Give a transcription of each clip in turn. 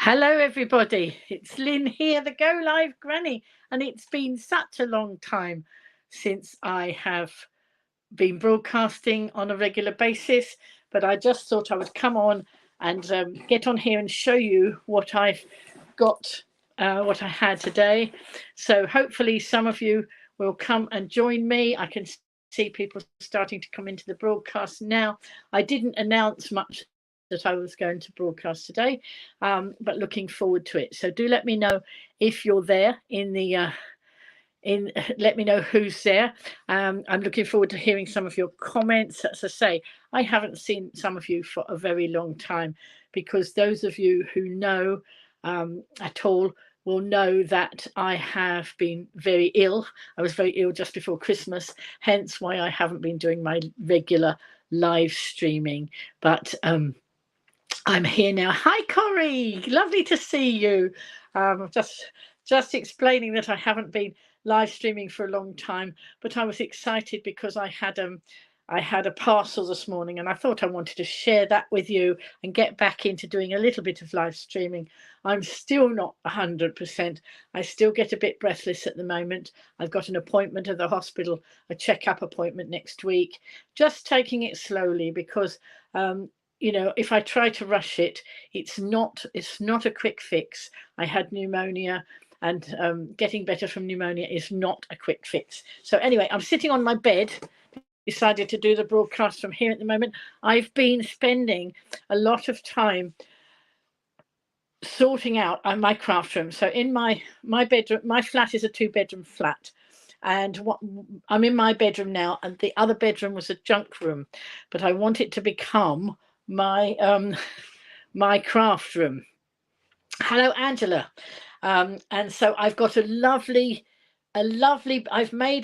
Hello, everybody. It's Lynn here, the Go Live Granny, and it's been such a long time since I have been broadcasting on a regular basis. But I just thought I would come on and get on here and show you what I've got, what I had today. So hopefully, some of you will come and join me. I can see people starting to come into the broadcast now. I didn't announce much that I was going to broadcast today, but looking forward to it. So do let me know if you're there in the in let me know who's there. I'm looking forward to hearing some of your comments. As I say, I haven't seen some of you for a very long time, because those of you who know at all will know that I have been very ill. I was very ill just before Christmas, hence why I haven't been doing my regular live streaming. But I'm here now. Hi, Corey. Lovely to see you. Just explaining that I haven't been live streaming for a long time, but I was excited because I had a parcel this morning, and I thought I wanted to share that with you and get back into doing a little bit of live streaming. I'm still not 100%. I still get a bit breathless at the moment. I've got an appointment at the hospital, a checkup appointment next week. Just taking it slowly because if I try to rush it, it's not a quick fix. I had pneumonia, and getting better from pneumonia is not a quick fix. So anyway, I'm sitting on my bed, decided to do the broadcast from here at the moment. I've been spending a lot of time sorting out my craft room. So in my bedroom, my flat is a 2-bedroom flat. And I'm in my bedroom now, and the other bedroom was a junk room, but I want it to become my my craft room. Hello, Angela. And so I've got I've made a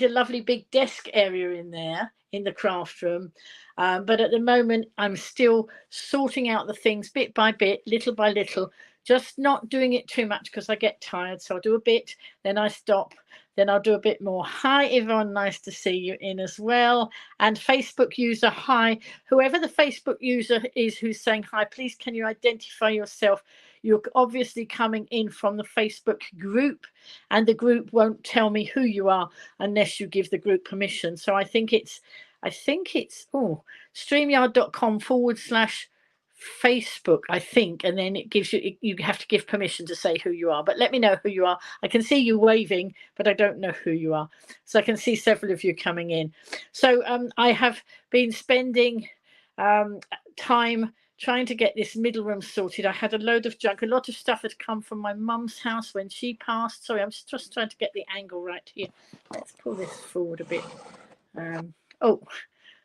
lovely big desk area in there in the craft room. But at the moment, I'm still sorting out the things bit by bit, little by little, just not doing it too much because I get tired. So I'll do a bit, then I stop, then I'll do a bit more. Hi, Yvonne. Nice to see you in as well. And Facebook user, hi. Whoever the Facebook user is who's saying hi, please can you identify yourself? You're obviously coming in from the Facebook group, and the group won't tell me who you are unless you give the group permission. So I think it's StreamYard.com/Facebook, I think, and then it gives you have to give permission to say who you are. But let me know who you are. I can see you waving, but I don't know who you are. So I can see several of you coming in. So I have been spending time trying to get this middle room sorted. I had a load of junk. A lot of stuff had come from my mum's house when she passed. Sorry, I'm just trying to get the angle right here. Let's pull this forward a bit. Oh,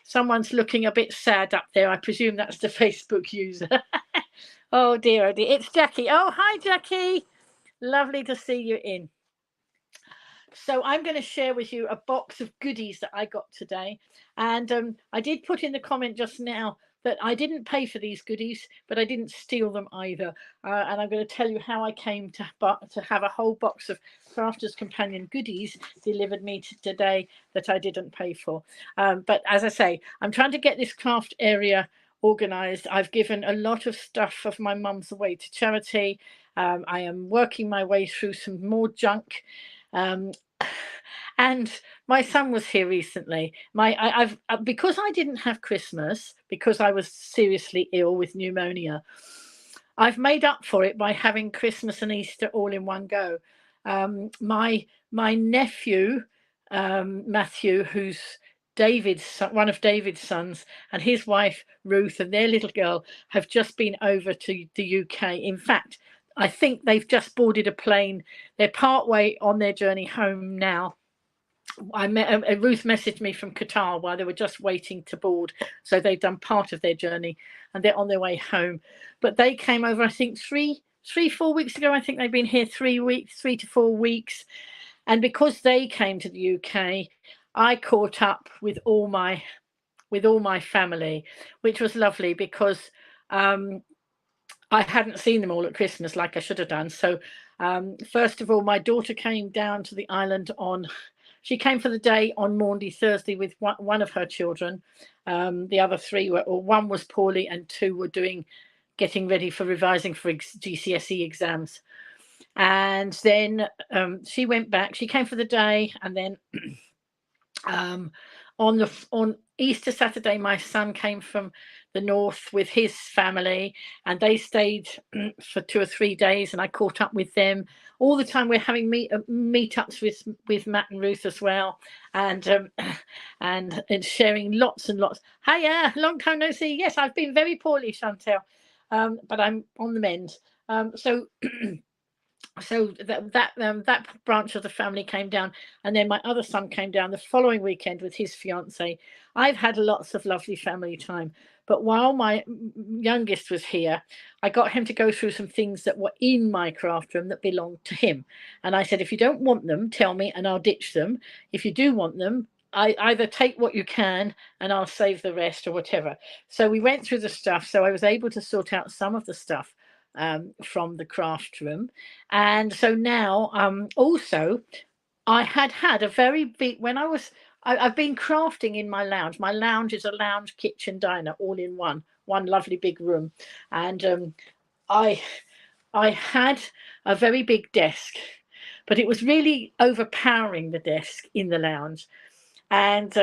someone's looking a bit sad up there. I presume that's the Facebook user. Oh dear, oh dear. It's Jackie. Oh, hi, Jackie. Lovely to see you in. So I'm going to share with you a box of goodies that I got today. And I did put in the comment just now that I didn't pay for these goodies, but I didn't steal them either. And I'm going to tell you how I came to have a whole box of Crafter's Companion goodies delivered me today that I didn't pay for. But as I say, I'm trying to get this craft area organized. I've given a lot of stuff of my mum's away to charity. I am working my way through some more junk. And my son was here recently. I've because I didn't have Christmas because I was seriously ill with pneumonia. I've made up for it by having Christmas and Easter all in one go. My nephew Matthew, who's one of David's sons, and his wife Ruth and their little girl have just been over to the UK. In fact, I think they've just boarded a plane. They're partway on their journey home now. Ruth messaged me from Qatar while they were just waiting to board. So they've done part of their journey and they're on their way home. But they came over, I think, 4 weeks ago. I think they've been here 3 to 4 weeks. And because they came to the UK, I caught up with all my family, which was lovely because I hadn't seen them all at Christmas like I should have done. So first of all, my daughter came down to the island she came for the day on Maundy Thursday with one of her children. The other three one was poorly and two were doing getting ready for revising for GCSE exams. And then she went back. She came for the day, and then on Easter Saturday, my son came from the north with his family, and they stayed for 2 or 3 days, and I caught up with them. All the time we're having meetups with Matt and Ruth as well, and and sharing lots and lots. Hiya, long time no see. Yes, I've been very poorly, Chantel, but I'm on the mend. So that branch of the family came down, and then my other son came down the following weekend with his fiance. I've had lots of lovely family time, but while my youngest was here, I got him to go through some things that were in my craft room that belonged to him, and I said, if you don't want them, tell me and I'll ditch them. If you do want them, I either take what you can and I'll save the rest, or whatever. So we went through the stuff, so I was able to sort out some of the stuff from the craft room. And so now also I had a very big, when I've been crafting in my lounge. My lounge is a lounge, kitchen, diner, all in one lovely big room. And I had a very big desk, but it was really overpowering, the desk in the lounge. And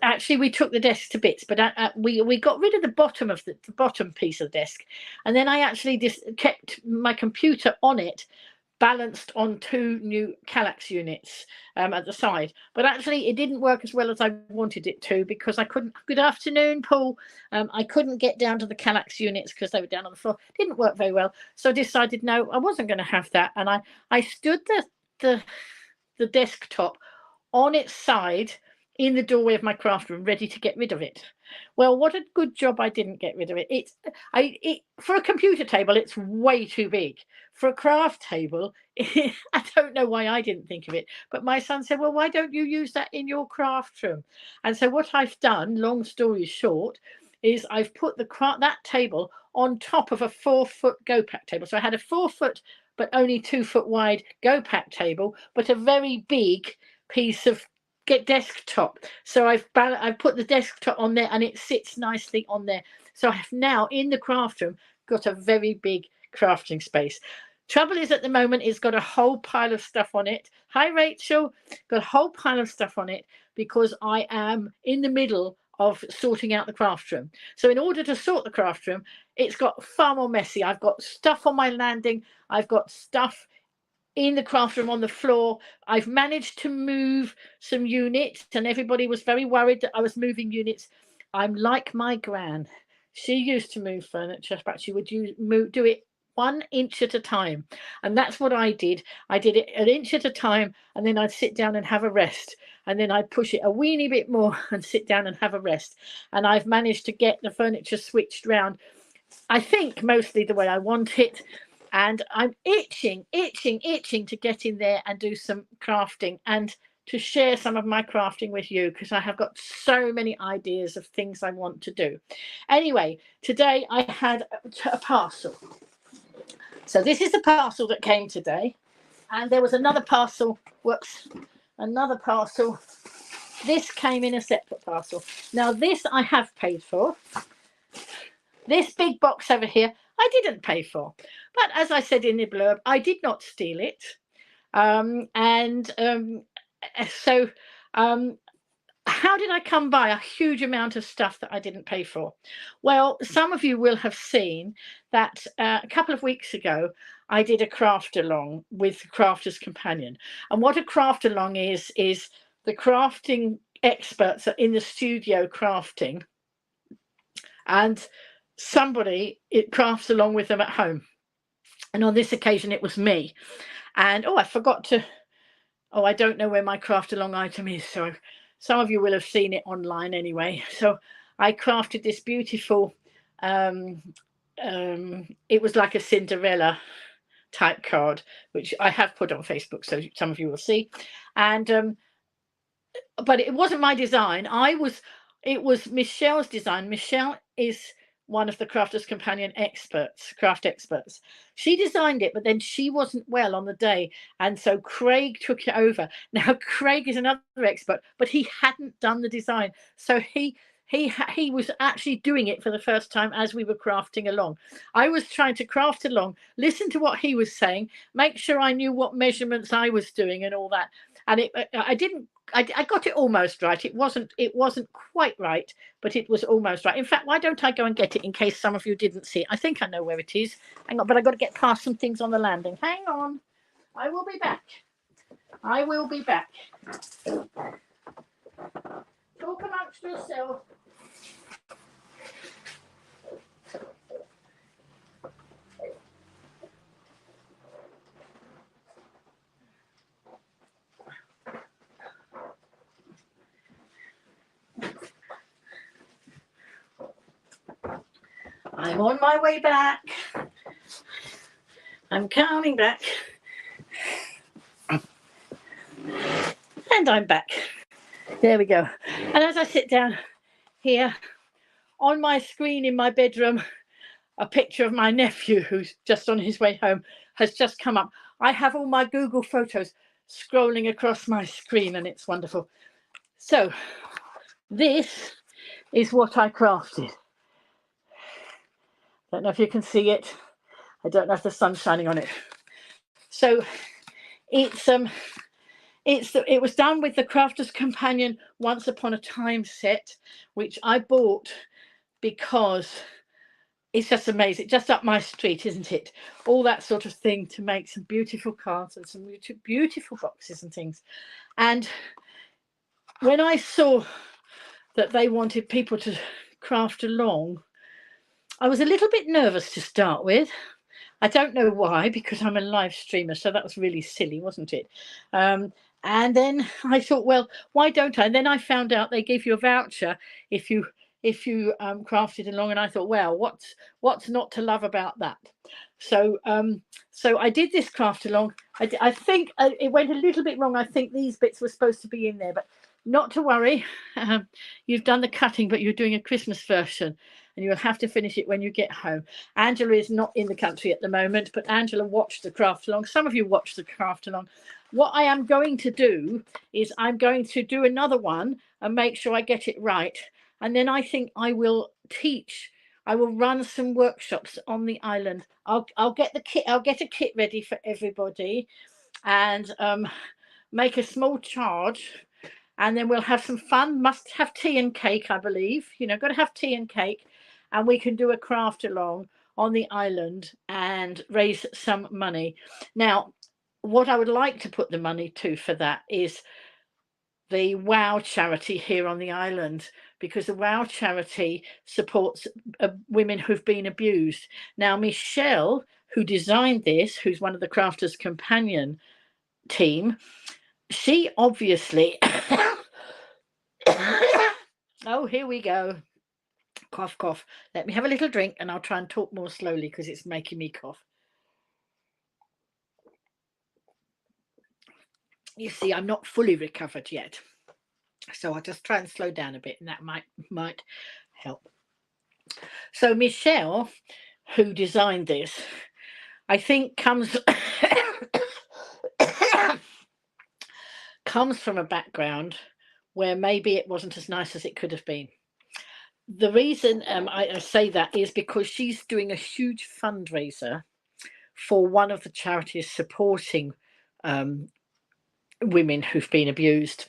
actually we took the desk to bits, but we got rid of the bottom of the bottom piece of the desk, and then I actually just kept my computer on it, balanced on 2 new Kallax units at the side. But actually it didn't work as well as I wanted it to, because I couldn't, good afternoon Paul, I couldn't get down to the Kallax units because they were down on the floor. Didn't work very well, so I decided no, I wasn't going to have that, and I stood the desktop on its side in the doorway of my craft room, ready to get rid of it. Well, what a good job I didn't get rid of it. For a computer table, it's way too big. For a craft table, I don't know why I didn't think of it, but my son said, well, why don't you use that in your craft room? And so what I've done, long story short, is I've put that table on top of a 4-foot go-pack table. So I had a 4-foot but only 2-foot wide go-pack table, but a very big piece of desktop. So I've put the desktop on there, and it sits nicely on there. So I have now in the craft room got a very big crafting space. Trouble is, at the moment it's got a whole pile of stuff on it. Hi Rachel, got a whole pile of stuff on it because I am in the middle of sorting out the craft room. So in order to sort the craft room, it's got far more messy. I've got stuff on my landing, I've got stuff in the craft room on the floor. I've managed to move some units, and everybody was very worried that I was moving units. I'm like my gran. She used to move furniture, but she would do it 1 inch at a time. And that's what I did. I did it 1 inch at a time, and then I'd sit down and have a rest. And then I'd push it a weeny bit more and sit down and have a rest. And I've managed to get the furniture switched round, I think, mostly the way I want it. And I'm itching to get in there and do some crafting and to share some of my crafting with you, because I have got so many ideas of things I want to do. Anyway, today I had a parcel. So this is the parcel that came today, and there was another parcel. Another parcel. This came in a separate parcel. Now this I have paid for. This big box over here, I didn't pay for. But as I said in the blurb, I did not steal it. So how did I come by a huge amount of stuff that I didn't pay for? Well, some of you will have seen that a couple of weeks ago, I did a craft along with Crafter's Companion. And what a craft along is the crafting experts are in the studio crafting, and somebody crafts along with them at home. And on this occasion it was me. And I forgot to, I don't know where my craft along item is, so some of you will have seen it online anyway. So I crafted this beautiful it was like a Cinderella type card, which I have put on Facebook, so some of you will see. And but it wasn't my design. It was Michelle's design. Michelle is one of the Crafter's Companion craft experts. She designed it, but then she wasn't well on the day, and so Craig took it over. Now Craig is another expert, but he hadn't done the design, so he he was actually doing it for the first time as we were crafting along. I was trying to craft along, listen to what he was saying, make sure I knew what measurements I was doing and all that. And I didn't. I got it almost right. It wasn't quite right, but it was almost right. In fact, why don't I go and get it in case some of you didn't see it? I think I know where it is. Hang on, but I got to get past some things on the landing. Hang on. I will be back. I will be back. Talk amongst yourselves. I'm on my way back. I'm coming back. And I'm back. There we go. And as I sit down here, on my screen in my bedroom, a picture of my nephew who's just on his way home has just come up. I have all my Google photos scrolling across my screen, and it's wonderful. So this is what I crafted. Don't know if you can see it. I don't know if the sun's shining on it. So it was done with the Crafter's Companion Once Upon a Time set, which I bought because it's just amazing. Just up my street, isn't it? All that sort of thing to make some beautiful cards and some beautiful boxes and things. And when I saw that they wanted people to craft along, I was a little bit nervous to start with. I don't know why, because I'm a live streamer, so that was really silly, wasn't it? And then I thought, well, why don't I? And then I found out they give you a voucher if you crafted along, and I thought, well, what's not to love about that? So so I did this craft along. I think it went a little bit wrong. I think these bits were supposed to be in there, but not to worry. You've done the cutting, but you're doing a Christmas version, and you'll have to finish it when you get home. Angela is not in the country at the moment, but Angela watched the craft along. Some of you watched the craft along. What I am going to do is I'm going to do another one and make sure I get it right. And then I think I will teach. I will run some workshops on the island. I'll get the kit. I'll get a kit ready for everybody, and make a small charge. And then we'll have some fun. Must have tea and cake, I believe. You know, got to have tea and cake, and we can do a craft along on the island and raise some money. Now, what I would like to put the money to for that is the WOW charity here on the island, because the WOW charity supports women who've been abused. Now, Michelle, who designed this, who's one of the Crafters Companion team, she obviously oh, here we go. Cough, cough. Let me have a little drink and I'll try and talk more slowly because it's making me cough. You see, I'm not fully recovered yet, so I'll just try and slow down a bit, and that might help. So Michelle, who designed this, I think comes from a background where maybe it wasn't as nice as it could have been. The reason I say that is because she's doing a huge fundraiser for one of the charities supporting women who've been abused.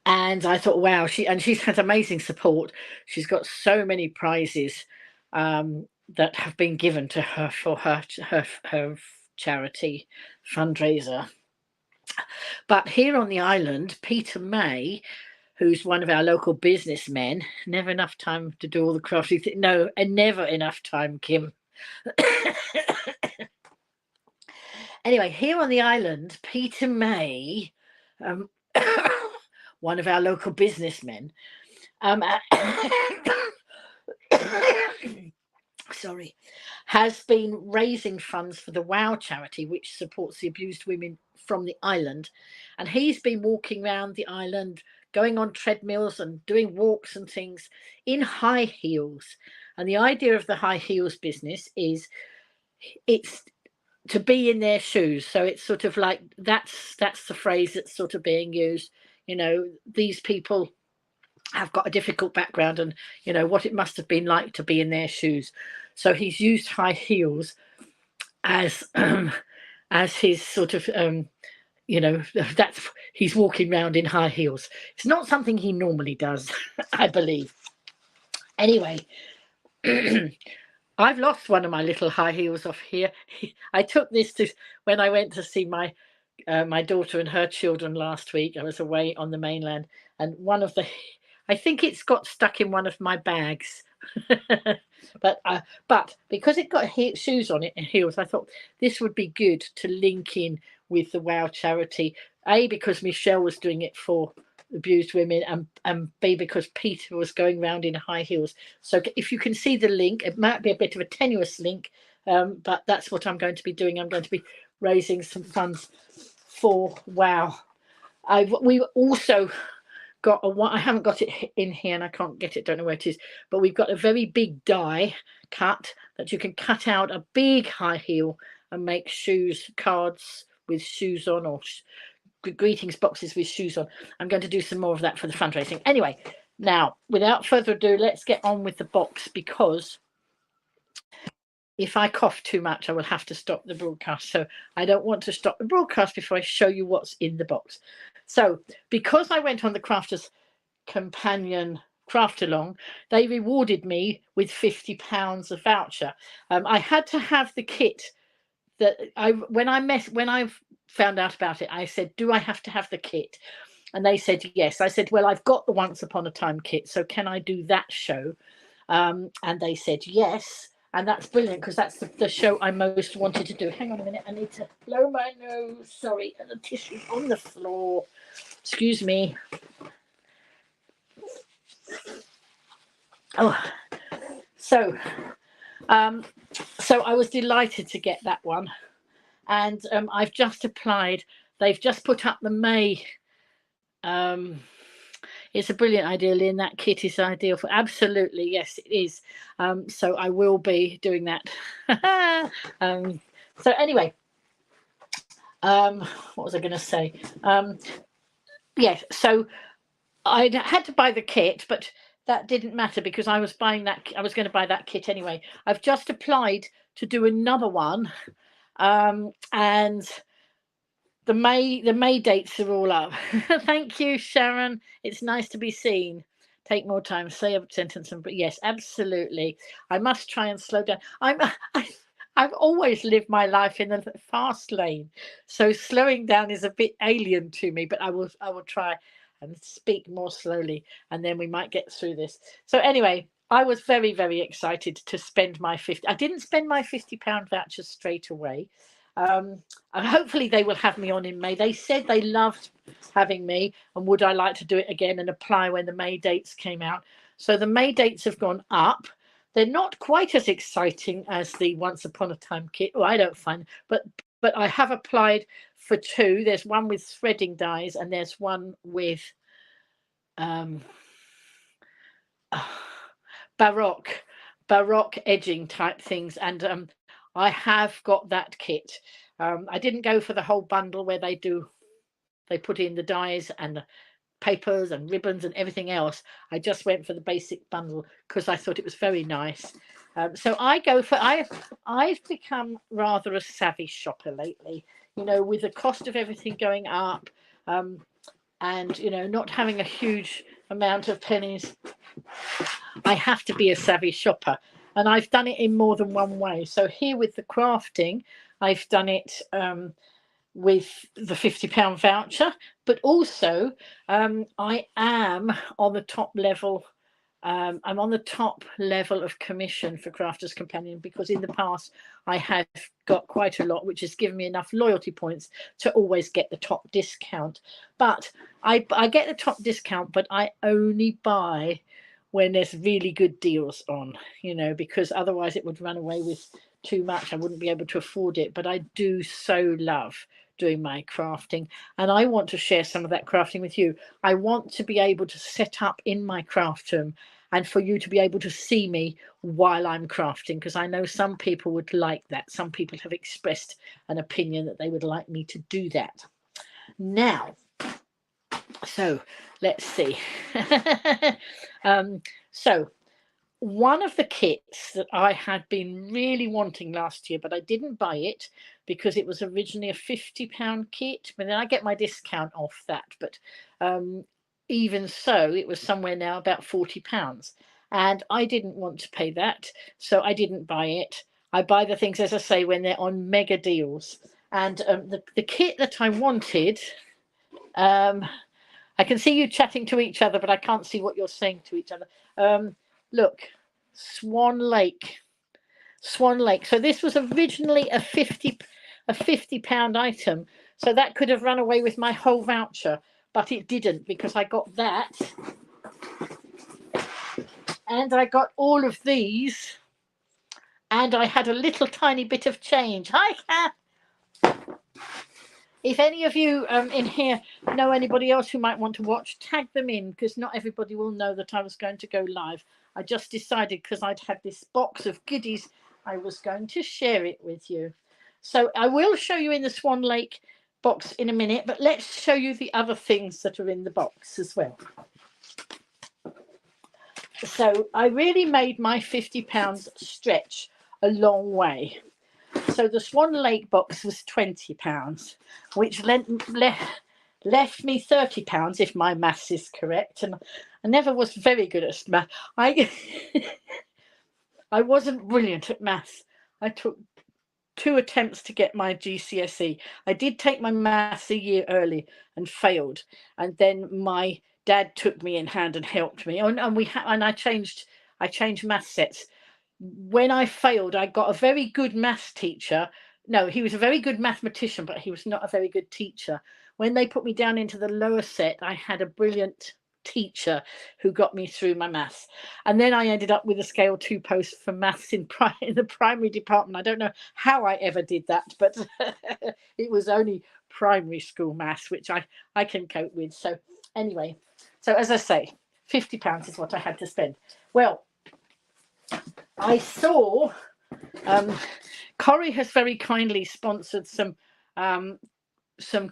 And I thought, wow, she's had amazing support. She's got so many prizes that have been given to her for her charity fundraiser. But here on the island, Peter May, who's one of our local businessmen, never enough time to do all the crafty things. No, and never enough time, Kim. Anyway, here on the island, Peter May, one of our local businessmen, sorry, has been raising funds for the WOW charity, which supports the abused women from the island. And he's been walking around the island, going on treadmills and doing walks and things in high heels. And the idea of the high heels business is it's to be in their shoes. So it's sort of like that's the phrase that's sort of being used. You know, these people have got a difficult background, and you know what it must have been like to be in their shoes. So he's used high heels as as his sort of you know, that's he's walking around in high heels. It's not something he normally does, I believe. Anyway, I've lost one of my little high heels off here. I took this to when I went to see my my daughter and her children last week. I was away on the mainland, and one of the, I think it's got stuck in one of my bags. But because it got shoes on it and heels, I thought this would be good to link in with the WOW charity. A, because Michelle was doing it for abused women, and B, because Peter was going around in high heels. So if you can see the link, it might be a bit of a tenuous link, but that's what I'm going to be doing. I'm going to be raising some funds for WOW. We also got I haven't got it in here and I can't get it, don't know where it is, but we've got a very big die cut that you can cut out a big high heel and make shoes, cards with shoes on, or greetings boxes with shoes on. I'm going to do some more of that for the fundraising. Anyway, now without further ado, let's get on with the box, because if I cough too much, I will have to stop the broadcast. So I don't want to stop the broadcast before I show you what's in the box. So because I went on the Crafters Companion craft along, they rewarded me with £50 of voucher. I had to have the kit that when I found out about it, I said, do I have to have the kit? And they said yes. I said, well, I've got the Once Upon a Time kit, so can I do that show? And they said yes. And that's brilliant, because that's the show I most wanted to do. Hang on a minute, I need to blow my nose. Sorry, and the tissue's on the floor. Excuse me. Oh, so I was delighted to get that one, and I've just applied. They've just put up the May. It's a brilliant idea, Lynn. That kit is ideal for, absolutely, yes, it is. So I will be doing that. So anyway, what was I going to say? Yes, so I had to buy the kit, but that didn't matter because I was buying that. I was going to buy that kit anyway. I've just applied to do another one, and the May dates are all up. Thank you, Sharon. It's nice to be seen. Take more time. Say a sentence, and yes, absolutely. I must try and slow down. I've always lived my life in the fast lane, so slowing down is a bit alien to me. But I will try and speak more slowly, and then we might get through this. So anyway, I was very, very excited to spend my 50. I didn't spend my £50 voucher straight away. And hopefully they will have me on in May. They said they loved having me, and would I like to do it again and apply when the May dates came out. So the May dates have gone up. They're not quite as exciting as the Once Upon a Time kit. Oh, I don't find, but I have applied for two. There's one with threading dies, and there's one with baroque edging type things, and I have got that kit. I didn't go for the whole bundle where they put in the dies and the papers and ribbons and everything else. I just went for the basic bundle because I thought it was very nice. So I've become rather a savvy shopper lately, you know, with the cost of everything going up, and you know, not having a huge amount of pennies. I have to be a savvy shopper, and I've done it in more than one way. So here with the crafting, I've done it with the £50 voucher, but also I am on the top level. I'm on the top level of commission for Crafters Companion, because in the past I have got quite a lot, which has given me enough loyalty points to always get the top discount. But I get the top discount, but I only buy when there's really good deals on, you know, because otherwise it would run away with too much. I wouldn't be able to afford it. But I do so love doing my crafting, and I want to share some of that crafting with you. I want to be able to set up in my craft room and for you to be able to see me while I'm crafting, because I know some people would like that. Some people have expressed an opinion that they would like me to do that. Now, So let's see. So one of the kits that I had been really wanting last year, but I didn't buy it because it was originally a £50 kit, but then I get my discount off that. But even so, it was somewhere now about £40, and I didn't want to pay that, so I didn't buy it. I buy the things, as I say, when they're on mega deals. And the kit that I wanted, I can see you chatting to each other, but I can't see what you're saying to each other. Look, Swan Lake. Swan Lake. So this was originally a £50 item. So that could have run away with my whole voucher, but it didn't, because I got that. And I got all of these. And I had a little tiny bit of change. Hi, Kat. If any of you in here know anybody else who might want to watch, tag them in, because not everybody will know that I was going to go live. I just decided, because I'd had this box of goodies, I was going to share it with you. So I will show you in the Swan Lake box in a minute, but let's show you the other things that are in the box as well. So I really made my £50 stretch a long way. So the Swan Lake box was £20, which left me £30 if my maths is correct. And I never was very good at math. I wasn't brilliant at maths. I took 2 attempts to get my GCSE. I did take my maths a year early and failed, and then my dad took me in hand and helped me. And I changed math sets. When I failed, I got a very good maths teacher. No, he was a very good mathematician, but he was not a very good teacher. When they put me down into the lower set, I had a brilliant teacher who got me through my maths. And then I ended up with a scale 2 post for maths in the primary department. I don't know how I ever did that, but it was only primary school maths, which I can cope with. So anyway, so as I say, £50 is what I had to spend. Well, I saw Corrie has very kindly sponsored some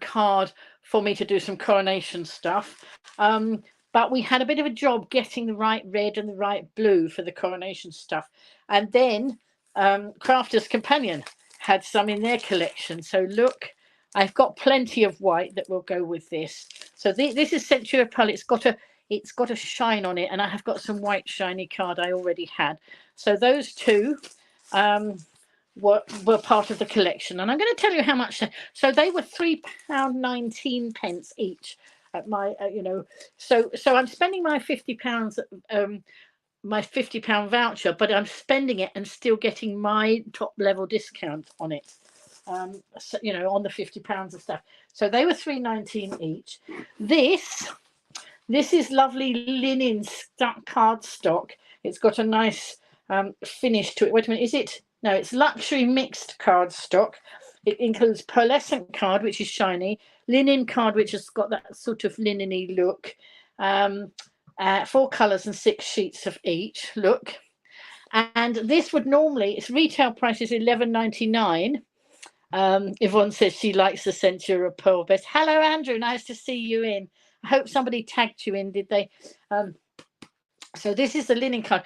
card for me to do some coronation stuff. But we had a bit of a job getting the right red and the right blue for the coronation stuff. And then Crafter's Companion had some in their collection. So look, I've got plenty of white that will go with this. So this is Century of Pearl. It's got a shine on it, and I have got some white shiny card I already had. So those two were part of the collection, and I'm going to tell you how much. So they were £3.19 each at my, So I'm spending my £50, my £50 voucher, but I'm spending it and still getting my top level discount on it. On the £50 of stuff. So they were £3.19 each. This is lovely linen cardstock. It's got a nice finish to it. Wait a minute, is it? No, it's luxury mixed cardstock. It includes pearlescent card, which is shiny, linen card, which has got that sort of linen-y look, 4 colours and 6 sheets of each. Look. And this would normally, its retail price is £11.99. Yvonne says she likes the Century of Pearl best. Hello, Andrew. Nice to see you in. I hope somebody tagged you in, did they? So this is the linen card.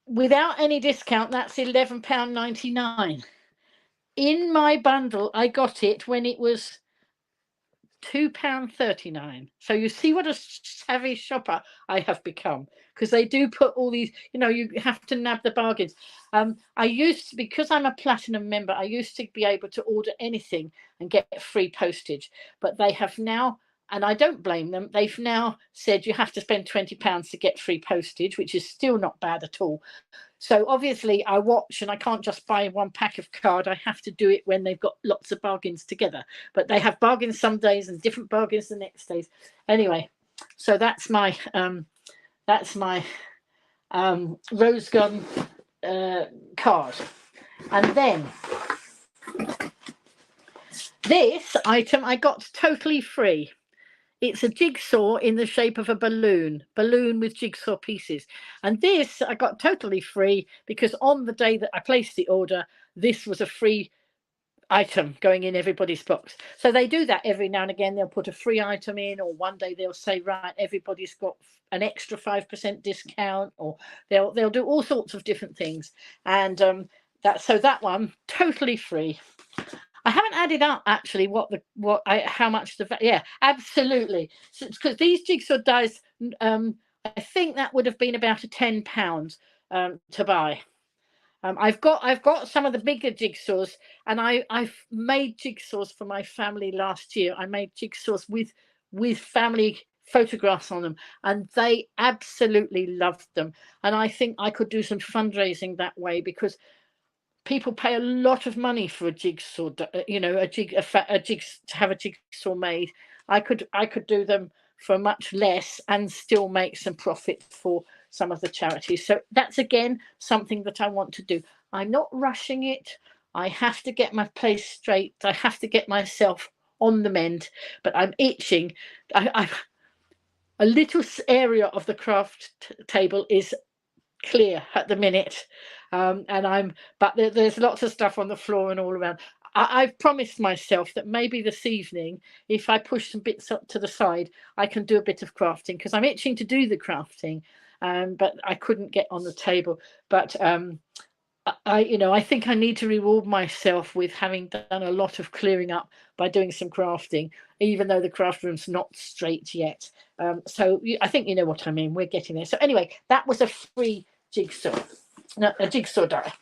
Without any discount, that's £11.99. In my bundle, I got it when it was £2.39. So you see what a savvy shopper I have become, because they do put all these, you have to nab the bargains. Because I'm a platinum member, I used to be able to order anything and get free postage, but they have now, and I don't blame them, they've now said you have to spend £20 to get free postage, which is still not bad at all. So obviously I watch, and I can't just buy 1 pack of card. I have to do it when they've got lots of bargains together. But they have bargains some days and different bargains the next days. Anyway, so that's my rose garden card. And then this item I got totally free. It's a jigsaw in the shape of a balloon with jigsaw pieces. And this I got totally free because on the day that I placed the order, this was a free item going in everybody's box. So they do that every now and again. They'll put a free item in, or one day they'll say, right, everybody's got an extra 5% discount, or they'll do all sorts of different things. And that one totally free. I haven't added up actually how much yeah, absolutely, because these jigsaw dies, I think that would have been about £10 to buy. I've got some of the bigger jigsaws, and I've made jigsaws for my family last year. I made jigsaws with family photographs on them, and they absolutely loved them. And I think I could do some fundraising that way, because people pay a lot of money for a jigsaw, to have a jigsaw made. I could do them for much less and still make some profit for some of the charities. So that's again something that I want to do. I'm not rushing it. I have to get my place straight. I have to get myself on the mend, but I'm itching. I've a little area of the craft table is clear at the minute, but there's lots of stuff on the floor and all around. I've promised myself that maybe this evening, if I push some bits up to the side, I can do a bit of crafting, because I'm itching to do the crafting, but I couldn't get on the table. But I think I need to reward myself with having done a lot of clearing up by doing some crafting, even though the craft room's not straight yet. So I think you know what I mean. We're getting there. So anyway, that was a free jigsaw, a jigsaw die.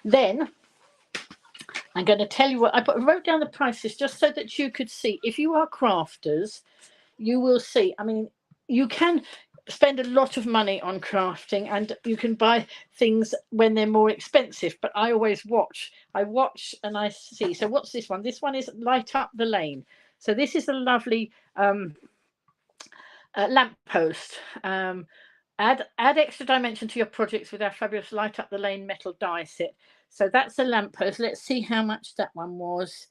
Then I'm going to tell you what I wrote down the prices just so that you could see. If you are crafters, you will see. I mean, you can spend a lot of money on crafting, and you can buy things when they're more expensive, but I always watch and I see. So what's this one? This one is Light Up the Lane. So this is a lovely lamppost. Add extra dimension to your projects with our fabulous Light Up the Lane metal die set. So that's a lamppost. Let's see how much that one was.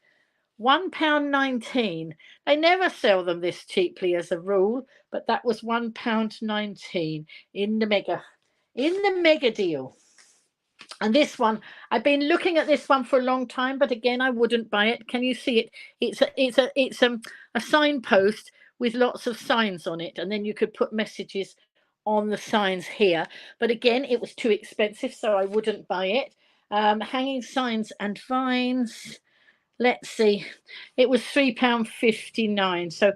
£1.19. They never sell them this cheaply as a rule, but that was £1.19 in the mega deal. And this one, I've been looking at this one for a long time, but again, I wouldn't buy it. Can you see it? It's a signpost with lots of signs on it, and then you could put messages on the signs here. But again, it was too expensive, so I wouldn't buy it. Hanging signs and vines. Let's see, it was £3.59. So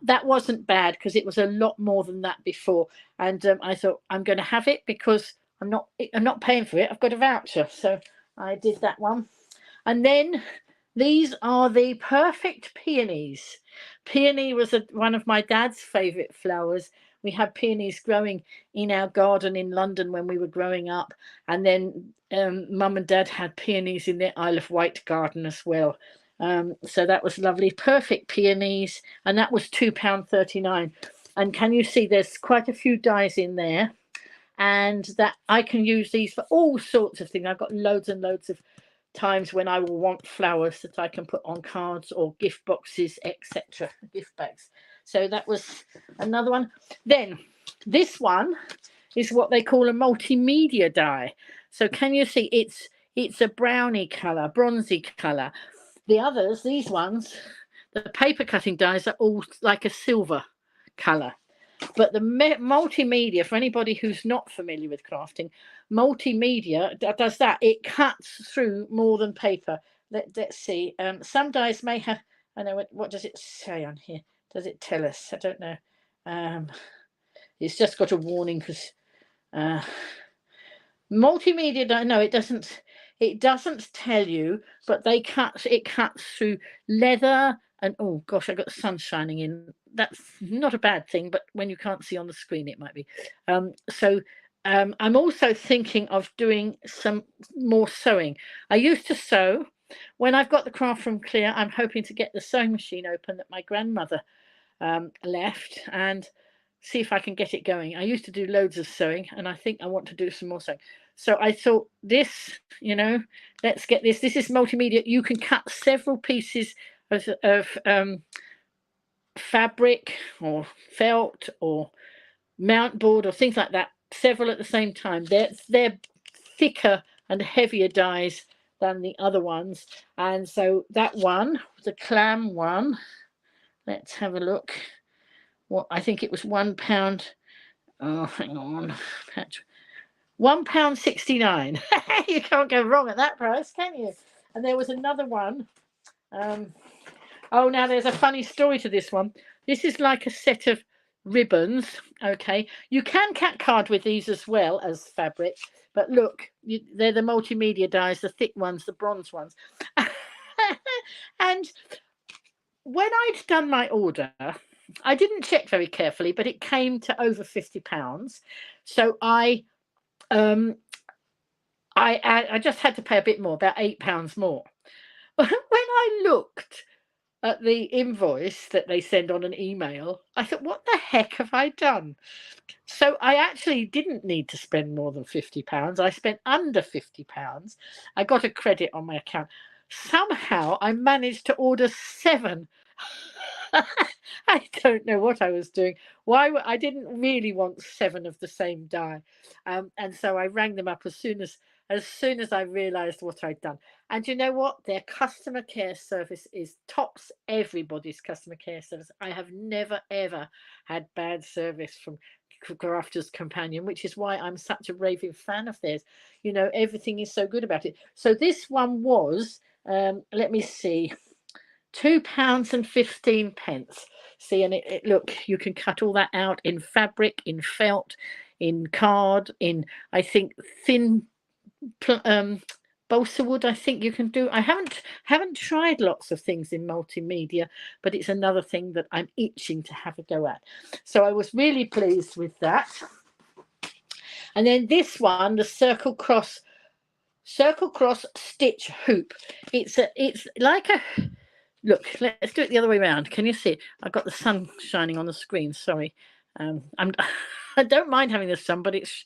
that wasn't bad, because it was a lot more than that before. And I thought, I'm going to have it because I'm not paying for it. I've got a voucher, so I did that one. And then these are the perfect peonies. Peony was one of my dad's favourite flowers. We had peonies growing in our garden in London when we were growing up, and then Mum and Dad had peonies in their Isle of Wight garden as well. So that was lovely. Perfect peonies, and that was £2.39. And can you see there's quite a few dies in there, and that I can use these for all sorts of things. I've got loads and loads of times when I will want flowers that I can put on cards or gift boxes, etc., gift bags. So that was another one. Then this one is what they call a multimedia die. So can you see it's a brownie colour, bronzy colour. The others, these ones, the paper cutting dies are all like a silver colour. But the multimedia, for anybody who's not familiar with crafting, multimedia does that. It cuts through more than paper. Let's see. Some dies may have, I know, what does it say on here? Does it tell us? I don't know. It's just got a warning, because multimedia, no, it doesn't. It doesn't tell you, but it cuts through leather. And oh gosh, I got the sun shining in. That's not a bad thing, but when you can't see on the screen, it might be. I'm also thinking of doing some more sewing. I used to sew. When I've got the craft room clear, I'm hoping to get the sewing machine open that my grandmother left, and see if I can get it going. I used to do loads of sewing, and I think I want to do some more sewing. So I thought this, let's get this. This is multimedia. You can cut several pieces of fabric or felt or mount board or things like that, several at the same time. They're thicker and heavier dies than the other ones. And so that one, the clam one, let's have a look. What, I think it was £1. Oh, hang on, £1.69. You can't go wrong at that price, can you? And there was another one. Oh, now there's a funny story to this one. This is like a set of ribbons. Okay, you can cat card with these as well as fabric, but look, they're the multimedia dies, the thick ones, the bronze ones. And when I'd done my order, I didn't check very carefully, but it came to over £50. So I just had to pay a bit more, about £8 more. When I looked at the invoice that they send on an email, I thought, what the heck have I done? So I actually didn't need to spend more than £50. I spent under £50. I got a credit on my account. Somehow I managed to order 7. I don't know what I was doing. Why I didn't really want 7 of the same dye, and so I rang them up as soon as I realised what I'd done. And you know what? Their customer care service is tops everybody's customer care service. I have never ever had bad service from Crafter's Companion, which is why I'm such a raving fan of theirs. You know, everything is so good about it. So this one was, let me see, £2.15. See, and it look, you can cut all that out in fabric, in felt, in card, in, I think, thin balsa wood. I think you can do. I haven't tried lots of things in multimedia, but it's another thing that I'm itching to have a go at. So I was really pleased with that. And then this one, the circle cross stitch hoop. It's like a, look, let's do it the other way around. Can you see it? I've got the sun shining on the screen. Sorry. I don't mind having the sun, but it's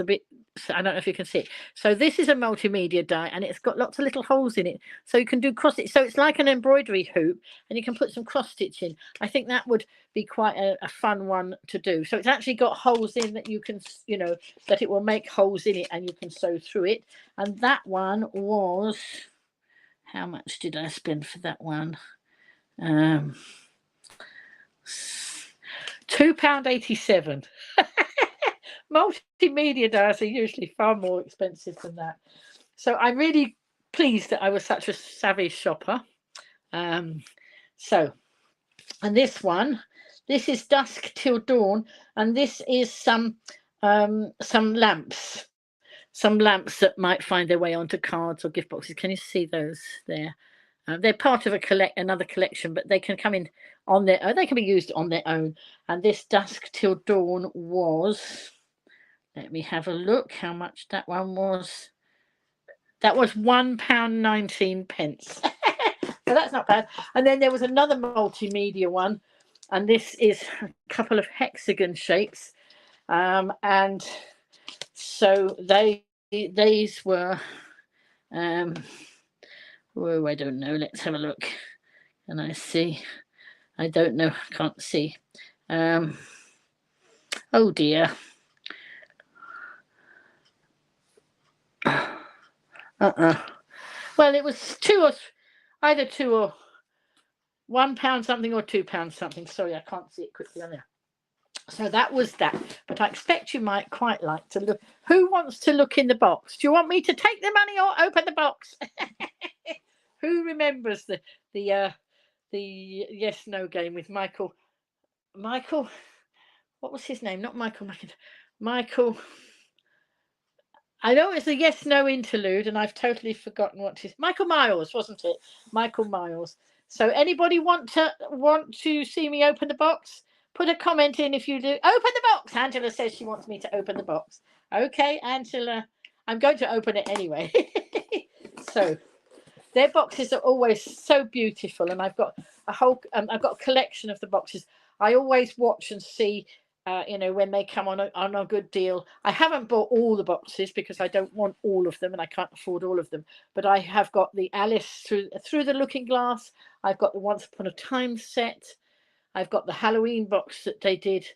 a bit, I don't know if you can see it. So this is a multimedia die, and it's got lots of little holes in it. So you can do cross stitch. So it's like an embroidery hoop, and you can put some cross stitch in. I think that would be quite a fun one to do. So it's actually got holes in that you can, you know, that it will make holes in it and you can sew through it. And that one was, how much did I spend for that one? £2.87. Multimedia dies are usually far more expensive than that. So I'm really pleased that I was such a savvy shopper. So, and this one, this is Dusk Till Dawn, and this is some lamps. Some lamps that might find their way onto cards or gift boxes. Can you see those there? They're part of another collection, but they can come in on their own. They can be used on their own. And this Dusk Till Dawn was, let me have a look how much that one was. That was £1.19. So that's not bad. And then there was another multimedia one, and this is a couple of hexagon shapes. And so these were, oh, I don't know. Let's have a look. Can I see? I don't know. I can't see. Oh dear. Well, it was either £2 or £1 something or £2 something. Sorry, I can't see it quickly on there. So that was that. But I expect you might quite like to look. Who wants to look in the box? Do you want me to take the money or open the box? Who remembers the yes no game with Michael? What was his name? Not Michael. I know it's a yes no interlude, and I've totally forgotten what his Michael Miles, wasn't it? Michael Miles. So anybody want to see me open the box? Put a comment in if you do. Open the box. Angela says she wants me to open the box. Okay, Angela, I'm going to open it anyway. So their boxes are always so beautiful, and I've got a collection of the boxes. I always watch and see, when they come on a good deal. I haven't bought all the boxes because I don't want all of them, and I can't afford all of them. But I have got the Alice through the Looking Glass. I've got the Once Upon a Time set. I've got the Halloween box that they did,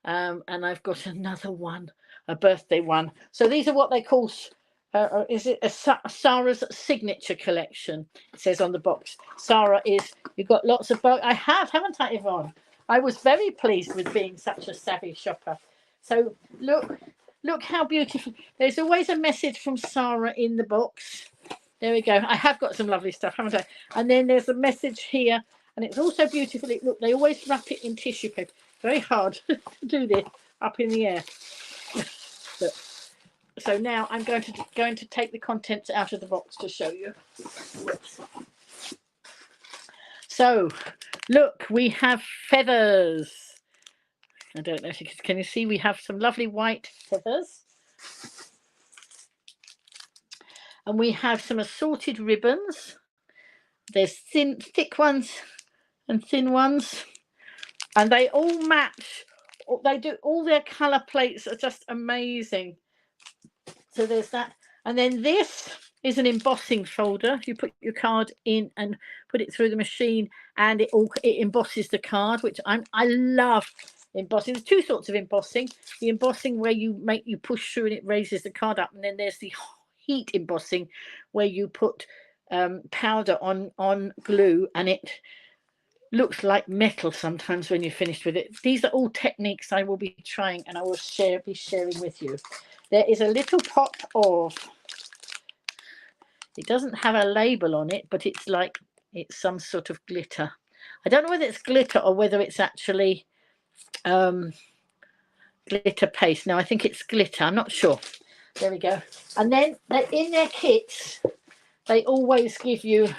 and I've got another one, a birthday one. So these are what they call is it a Sarah's signature collection? It says on the box. Sarah is, you've got lots of books. I have, haven't I, Yvonne? I was very pleased with being such a savvy shopper. So look how beautiful. There's always a message from Sarah in the box. There we go. I have got some lovely stuff, haven't I? And then there's a message here, and it's also beautifully, look, they always wrap it in tissue paper. Very hard to do this up in the air. But, so now I'm going to take the contents out of the box to show you. Whoops. So look, we have feathers. I don't know if you can you see we have some lovely white feathers. And we have some assorted ribbons. There's thick ones and thin ones. And they all match. They do, all their colour plates are just amazing. So there's that. And then this is an embossing folder. You put your card in and put it through the machine, and it embosses the card, which I love embossing. There's two sorts of embossing. The embossing where you push through and it raises the card up, and then there's the heat embossing where you put powder on glue and it looks like metal sometimes when you're finished with it. These are all techniques I will be trying and I will be sharing with you. There is a little pot of, it doesn't have a label on it, but it's like it's some sort of glitter. I don't know whether it's glitter or whether it's actually glitter paste. No, I think it's glitter. I'm not sure. There we go. And then in their kits, they always give you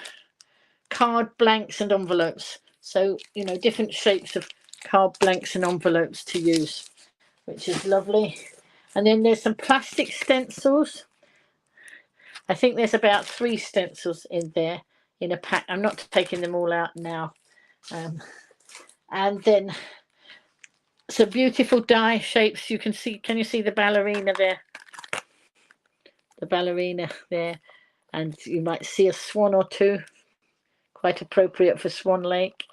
card blanks and envelopes. So, you know, different shapes of card blanks and envelopes to use, which is lovely. And then there's some plastic stencils. I think there's about 3 stencils in there in a pack. I'm not taking them all out now. And then some beautiful die shapes. You can see, can you see the ballerina there? The ballerina there. And you might see a swan or two. Quite appropriate for Swan Lake.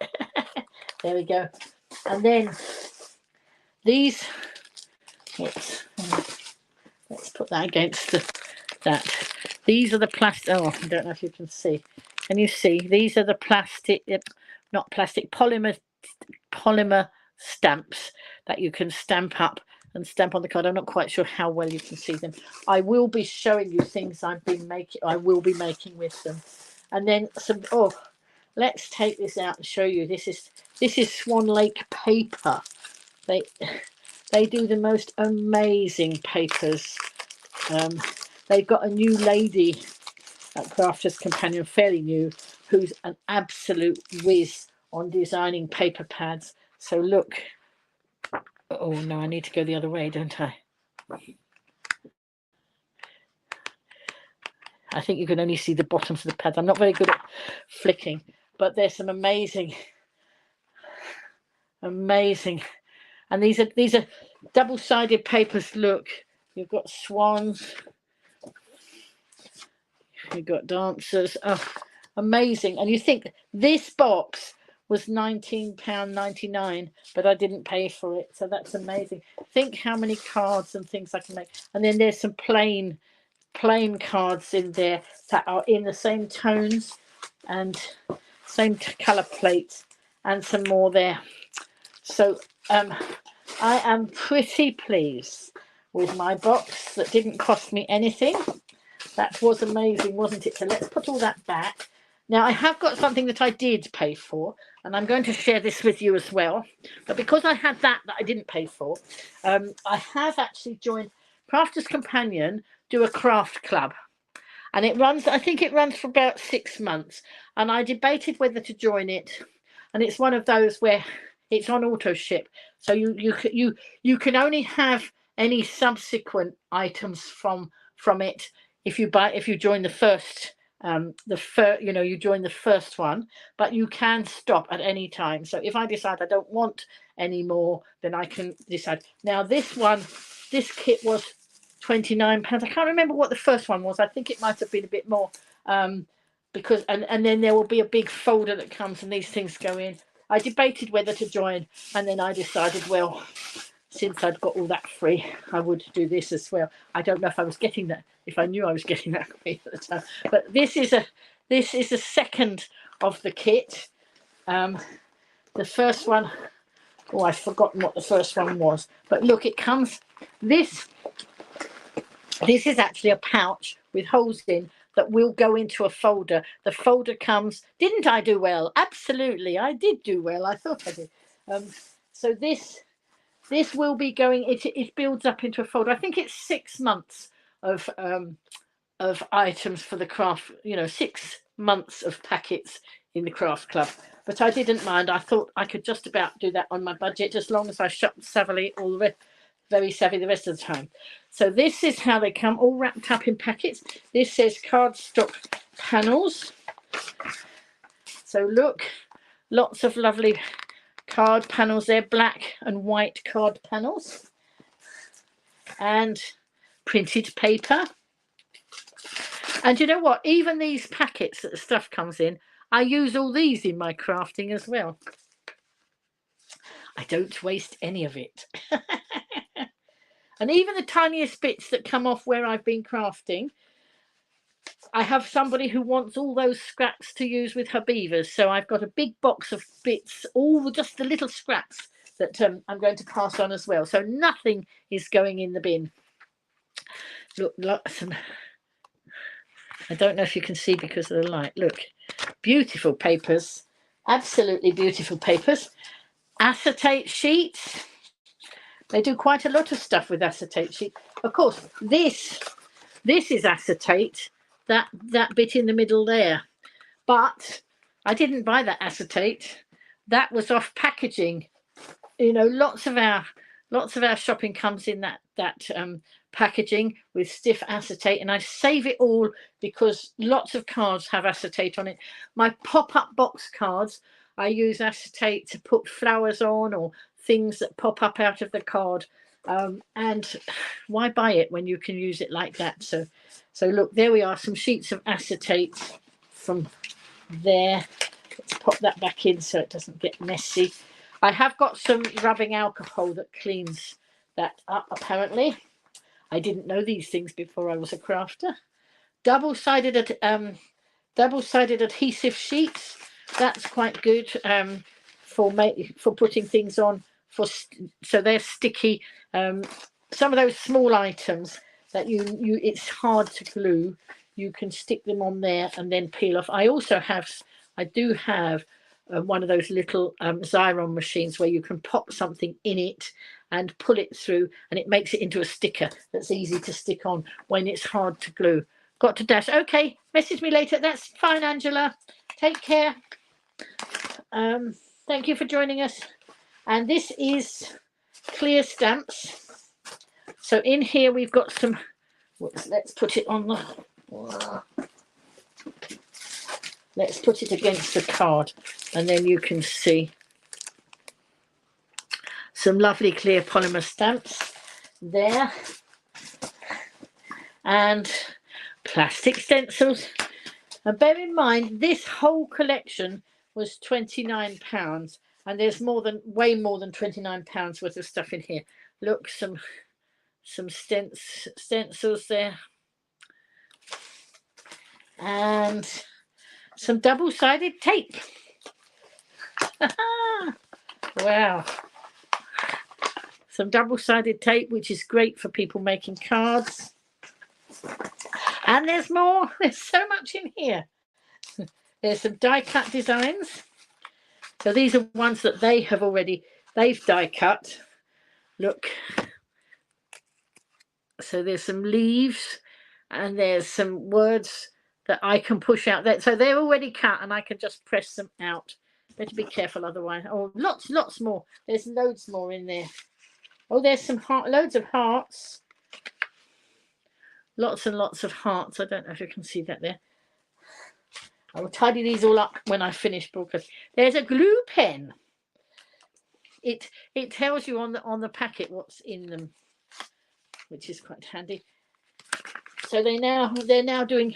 There we go. And then these, let's put that against that. These are the plastic, oh, I don't know if you can see. Can you see? These are the plastic, not plastic, polymer stamps that you can stamp up and stamp on the card. I'm not quite sure how well you can see them. I will be showing you things I will be making with them. And then some, oh, let's take this out and show you. This is Swan Lake paper. They do the most amazing papers. They've got a new lady at Crafters Companion, fairly new, who's an absolute whiz on designing paper pads. So look. Oh no, I need to go the other way, don't I? I think you can only see the bottoms of the pads. I'm not very good at flicking, but there's some amazing. And these are double-sided papers. Look, you've got swans, you've got dancers. Oh, amazing. And you think this box was £19.99, but I didn't pay for it, so that's amazing. Think how many cards and things I can make. And then there's some plain cards in there that are in the same tones and same color plates, and some more there. So I am pretty pleased with my box that didn't cost me anything. That was amazing, wasn't it? So let's put all that back. Now I have got something that I did pay for, and I'm going to share this with you as well. But because I had that I didn't pay for, I have actually joined Crafters Companion, do a craft club. And it runs, I think it runs for about 6 months. And I debated whether to join it. And it's one of those where it's on auto ship. So you can only have any subsequent items from it if you join the first you join the first one, but you can stop at any time. So if I decide I don't want any more, then I can decide. Now this kit was £29. I can't remember what the first one was. I think it might have been a bit more, because and then there will be a big folder that comes and these things go in. I debated whether to join, and then I decided, well, since I'd got all that free, I would do this as well. I don't know if I was getting that, if I knew I was getting that free at the time. But this is a second of the kit. The first one, oh, I've forgotten what the first one was. But look, it comes, this is actually a pouch with holes in that will go into a folder. The folder comes, didn't I do well? Absolutely, I did do well. I thought I did. So this will be going, it builds up into a folder. I think it's 6 months of items for the craft, 6 months of packets in the craft club. But I didn't mind. I thought I could just about do that on my budget, as long as I shop savvily very savvy the rest of the time. So this is how they come, all wrapped up in packets. This says cardstock panels. So look, lots of lovely card panels there, black and white card panels, and printed paper. And you know what, even these packets that the stuff comes in, I use all these in my crafting as well. I don't waste any of it. And even the tiniest bits that come off where I've been crafting, I have somebody who wants all those scraps to use with her beavers. So I've got a big box of bits, just the little scraps that I'm going to pass on as well. So nothing is going in the bin. Look, lots of, I don't know if you can see because of the light. Look, beautiful papers, absolutely beautiful papers. Acetate sheets. They do quite a lot of stuff with acetate sheet. Of course, this is acetate, that bit in the middle there. But I didn't buy that acetate. That was off packaging. Lots of our shopping comes in that packaging with stiff acetate, and I save it all because lots of cards have acetate on it. My pop-up box cards, I use acetate to put flowers on or things that pop up out of the card. And why buy it when you can use it like that? So look, there we are, some sheets of acetate from there. Let's pop that back in so it doesn't get messy. I have got some rubbing alcohol that cleans that up, apparently. I didn't know these things before I was a crafter. Double-sided adhesive sheets. That's quite good for putting things on. So they're sticky. Some of those small items that it's hard to glue, you can stick them on there and then peel off. I do have one of those little Xyron machines where you can pop something in it and pull it through, and it makes it into a sticker that's easy to stick on when it's hard to glue. Got to dash. Okay, message me later. That's fine, Angela. Take care. Thank you for joining us. And this is clear stamps. So in here we've got some, let's put it on the, let's put it against the card, and then you can see some lovely clear polymer stamps there, and plastic stencils. And bear in mind, this whole collection was £29, and there's way more than £29 worth of stuff in here. Look, some stencils there, and some double-sided tape. Wow, some double-sided tape, which is great for people making cards. And there's more. There's so much in here. There's some die-cut designs. So these are ones that they've die-cut. Look. So there's some leaves, and there's some words that I can push out there. So they're already cut, and I can just press them out. Better be careful otherwise. Oh, lots more. There's loads more in there. Oh, there's some loads of hearts. Lots and lots of hearts. I don't know if you can see that there. I will tidy these all up when I finish broadcast. There's a glue pen. It tells you on the packet what's in them, which is quite handy. So they're now doing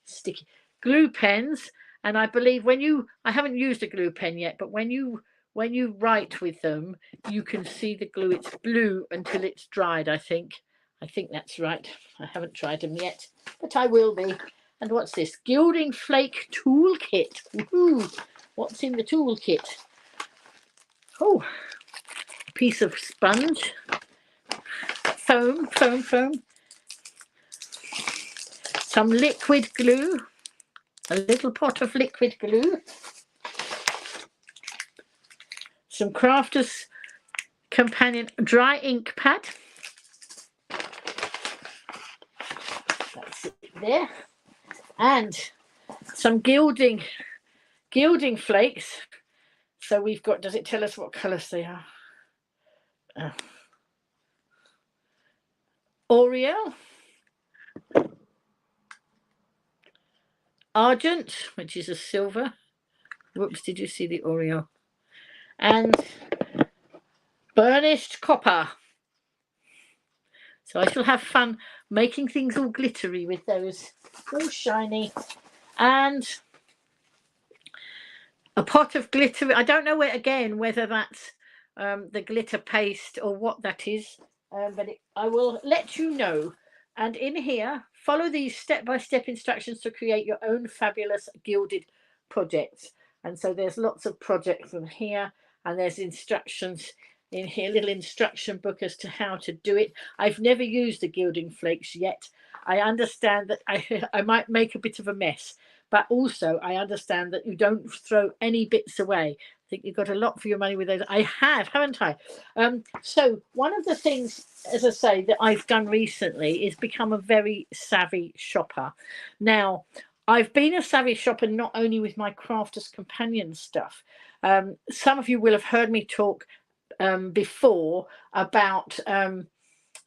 sticky glue pens. And I believe I haven't used a glue pen yet, but when you when you write with them, you can see the glue. It's blue until it's dried, I think. I think that's right. I haven't tried them yet, but I will be. And what's this? Gilding Flake Toolkit. Woohoo! What's in the toolkit? Oh, a piece of sponge. Foam. Some liquid glue. A little pot of liquid glue. Some Crafter's Companion dry ink pad. That's it there. And some gilding flakes. So we've got, does it tell us what colours they are? Oreo, Argent, which is a silver. Whoops, did you see the Oreo? And burnished copper. So I shall have fun making things all glittery with those, all shiny. And a pot of glitter. I don't know whether that's the glitter paste or what that is, but I will let you know. And in here, follow these step-by-step instructions to create your own fabulous gilded projects. And so there's lots of projects in here, and there's instructions in here, little instruction book as to how to do it. I've never used the gilding flakes yet. I understand that I might make a bit of a mess, but also I understand that you don't throw any bits away. I think you've got a lot for your money with those. I have, haven't I? So one of the things, as I say, that I've done recently is become a very savvy shopper. Now, I've been a savvy shopper not only with my Crafter's Companion stuff. Some of you will have heard me talk before about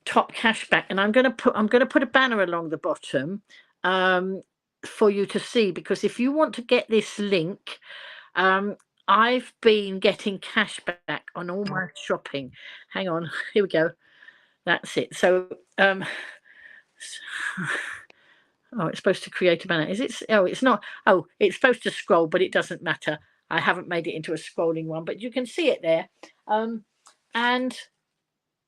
top cashback, and I'm going to put a banner along the bottom for you to see, because if you want to get this link, I've been getting cashback on all my shopping. Hang on, here we go. That's it. So oh, it's supposed to create a banner. Is it? Oh, it's not. Oh, it's supposed to scroll, but it doesn't matter. I haven't made it into a scrolling one, but you can see it there. And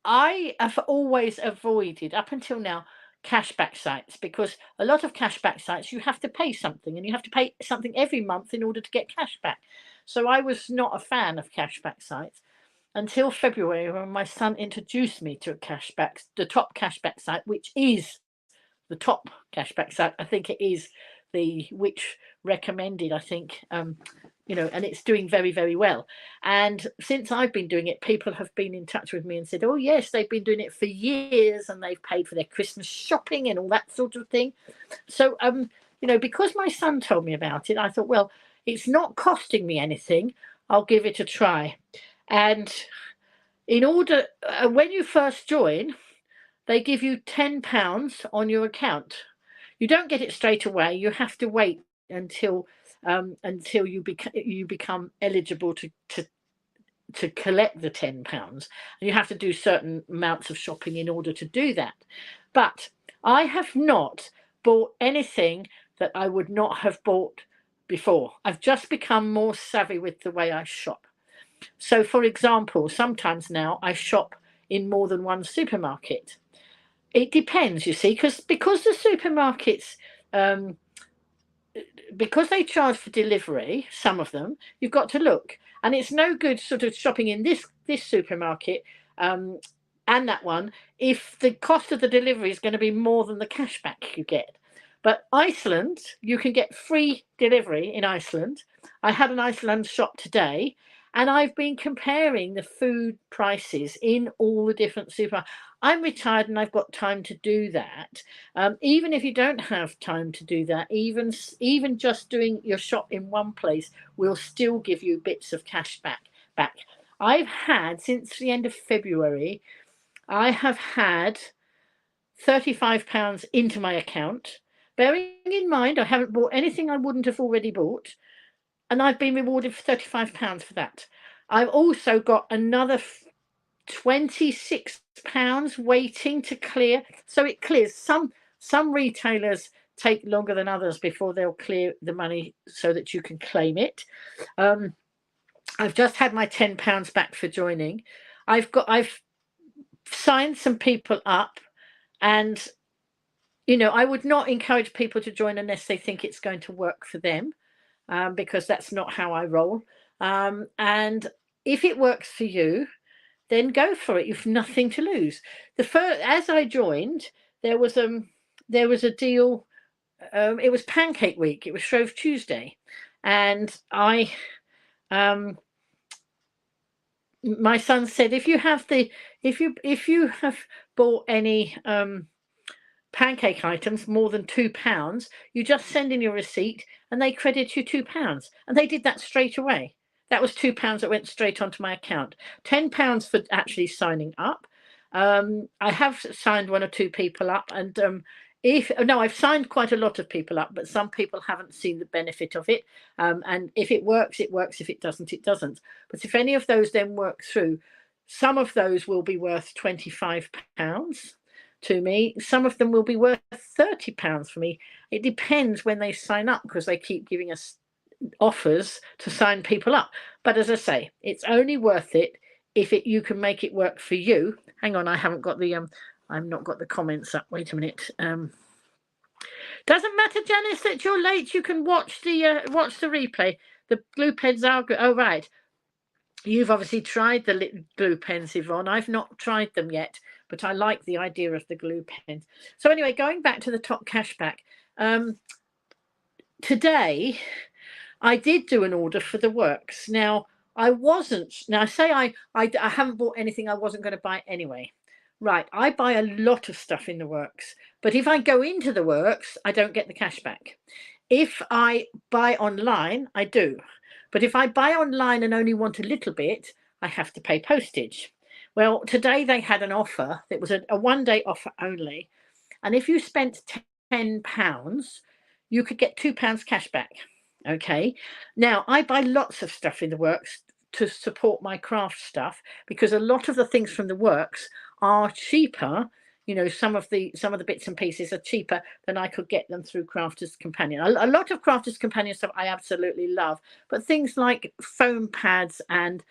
I have always avoided, up until now, cashback sites, because a lot of cashback sites you have to pay something, and you have to pay something every month in order to get cashback. So I was not a fan of cashback sites until February, when my son introduced me to the top cashback site, which is the top cashback site. I think it is the which recommended, I think, you know, and it's doing very, very well. And since I've been doing it, people have been in touch with me and said, oh yes, they've been doing it for years, and they've paid for their Christmas shopping and all that sort of thing. So you know, because my son told me about it, I thought, well, it's not costing me anything, I'll give it a try. And in order, when you first join, they give you £10 on your account. You don't get it straight away. You have to wait until you become eligible to collect the £10, and you have to do certain amounts of shopping in order to do that. But I have not bought anything that I would not have bought before. I've just become more savvy with the way I shop. So, for example, sometimes now I shop in more than one supermarket. It depends, you see, because the supermarkets, because they charge for delivery, some of them, you've got to look. And it's no good sort of shopping in this supermarket and that one if the cost of the delivery is going to be more than the cashback you get. But Iceland, you can get free delivery in Iceland. I had an Iceland shop today, and I've been comparing the food prices in all the different supermarkets. I'm retired and I've got time to do that. Even if you don't have time to do that, even just doing your shop in one place will still give you bits of cash back. I've had, since the end of February, I have had £35 into my account. Bearing in mind, I haven't bought anything I wouldn't have already bought, and I've been rewarded for £35 for that. I've also got another £26 waiting to clear. So it clears. Some retailers take longer than others before they'll clear the money so that you can claim it. I've just had my £10 back for joining. I've signed some people up, and I would not encourage people to join unless they think it's going to work for them, because that's not how I roll. And if it works for you, then go for it. You've nothing to lose. As I joined, there was a deal. It was Pancake Week. It was Shrove Tuesday, and my son said, if you have bought any pancake items more than £2, you just send in your receipt and they credit you £2. And they did that straight away. That was £2 that went straight onto my account. £10 for actually signing up. I have signed one or two people up, and I've signed quite a lot of people up, but some people haven't seen the benefit of it. And if it works, it works. If it doesn't, it doesn't. But if any of those then work through, some of those will be worth £25 to me. Some of them will be worth £30 for me. It depends when they sign up, because they keep giving us offers to sign people up. But as I say, it's only worth it if you can make it work for you. Hang on, I haven't got the I've not got the comments up. Wait a minute. Doesn't matter, Janice, that you're late. You can watch the replay. The glue pens are good. Oh, right. You've obviously tried the glue pens, Yvonne. I've not tried them yet, but I like the idea of the glue pens. So anyway, going back to the top cashback. Today, I did do an order for the works. Now, I haven't bought anything I wasn't going to buy anyway. Right, I buy a lot of stuff in the works, but if I go into the works, I don't get the cash back. If I buy online, I do. But if I buy online and only want a little bit, I have to pay postage. Well, today they had an offer. It was a one-day offer only. And if you spent £10, you could get £2 cash back. Okay. Now, I buy lots of stuff in the works to support my craft stuff, because a lot of the things from the works are cheaper. Some of the bits and pieces are cheaper than I could get them through Crafters Companion. A lot of Crafters Companion stuff I absolutely love, but things like foam pads and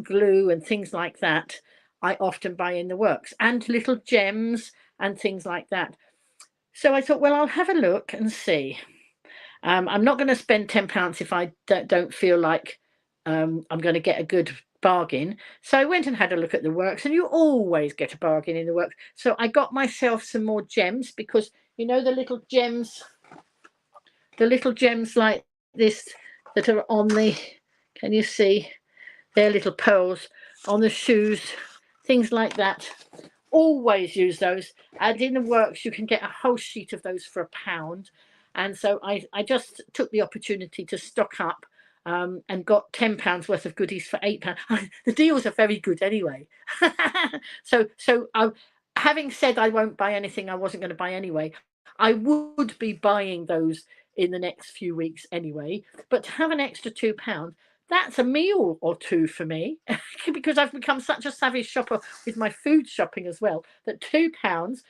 glue and things like that, I often buy in the works, and little gems and things like that. So I thought, well, I'll have a look and see. I'm not going to spend £10 if I don't feel like I'm going to get a good bargain. So I went and had a look at the works, and you always get a bargain in the works. So I got myself some more gems, because the little gems like this that are on can you see? They're little pearls on the shoes, things like that. Always use those. And in the works, you can get a whole sheet of those for £1. And so I just took the opportunity to stock up, and got £10 worth of goodies for £8. The deals are very good anyway. So having said I won't buy anything I wasn't going to buy anyway, I would be buying those in the next few weeks anyway. But to have an extra £2, that's a meal or two for me, because I've become such a savvy shopper with my food shopping as well, that £2,